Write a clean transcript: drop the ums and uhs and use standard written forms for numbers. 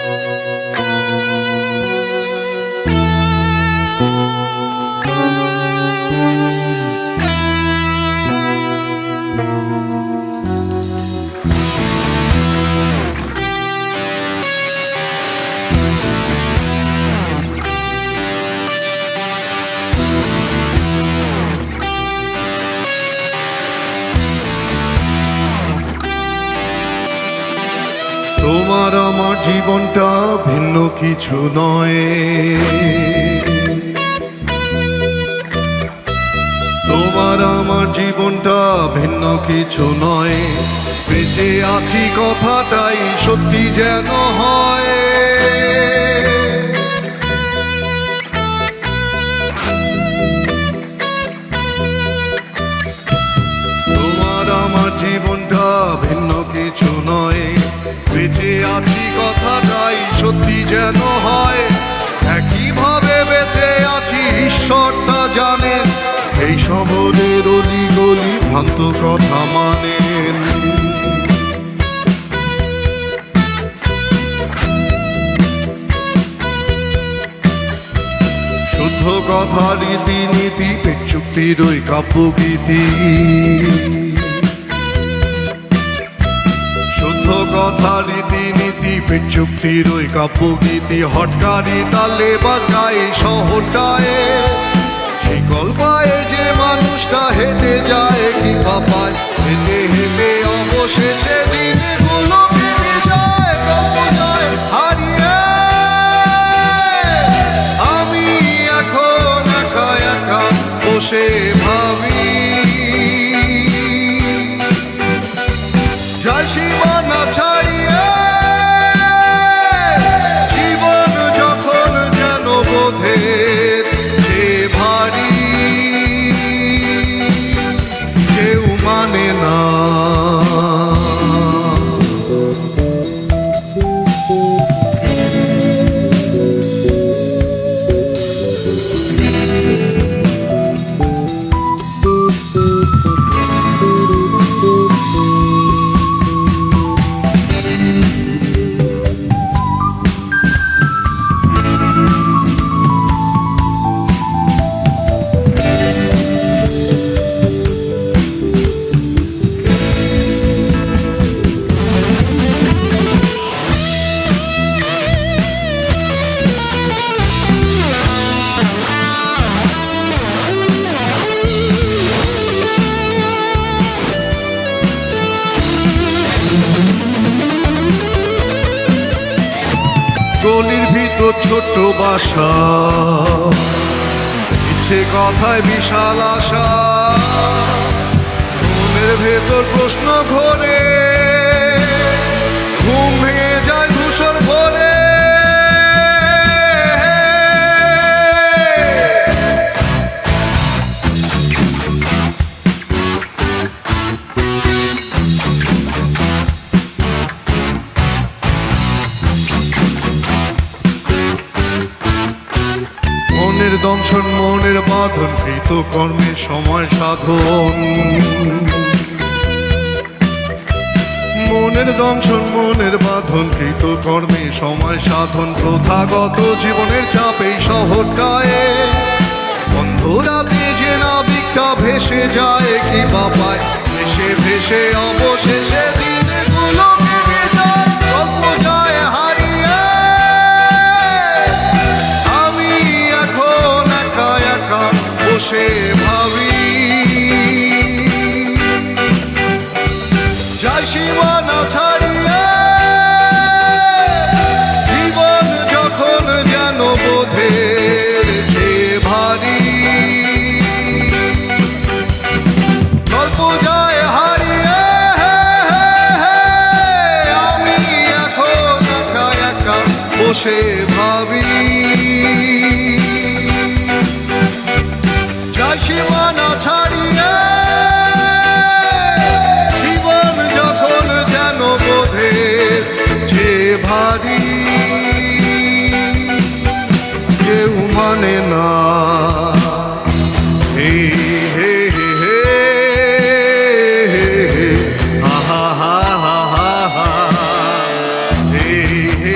তোমার আমার জীবনটা ভিন্ন কিছু নয়, তোমার আমার জীবনটা ভিন্ন কিছু নয়। বেঁচে আছি কথাটাই সত্যি যেন হয়। তোমার আমার জীবনটা ভিন্ন কিছু নয়, বেঁচে আছি কথাটাই সত্যি যেন হয়। একইভাবে বেঁচে আছি ঈশ্বরটা জানেন, এই শহরের অলি গলি ভ্রান্ত কথা মানেন। শুদ্ধ কথা রীতিনীতি পেট চুক্তির ওই কাব্যগীতি, শুদ্ধ কথা রীতিনীতি পেট চুক্তির ওই কাব্যগীতি। হটকারি তালে বাজায় শহরটায়, শিকল পায়ে যে মানুষটা হেঁটে যায় কি পাপায়। হেঁটে হেঁটে অবশেষে দিনগুলো কেটে যায়, যায় হারিয়ে। আমি এখন একা একা বসে ভাবি, যায় সীমানা ছাড়িয়ে। জীবন যখন যেন বোধের যে ভারী, কেউ মানে না। গলির ভিতর ছোট্ট বাসা, ইচ্ছে কথায় বিশাল আশা। মনের ভেতর প্রশ্ন ঘোরে, ঘুম ভেঙে যায় ধূসর ভরে। মনের দংশন মনের বাঁধন, কৃত কর্মের সময় সাধন। মনের দংশন মনের বাঁধন, কৃত কর্মে সময় সাধন। প্রথাগত জীবনের চাপেই শহরটায়, অন্ধরাতে যে নাবিকটা ভেসে যায় কি বাপায়। ভেসে ভেসে অবশেষে দিনগুলো কেটে যায়, গল্প যায় হারিয়ে। আমি এখন একা একা বসে ভাবি, যায় সীমানা ছাড়িয়ে। জীবন যখন যেন বোধের যে ভারী, গল্প যায় হারিয়ে। আমি এখন একা একা বসে ভাবি, যায় সীমানা ছাড়িয়ে। জীবন যখন যেন বোধের যে ভারী, কেউ মানে না। হে হে হে হে, হা হা হা হা হা, হে হে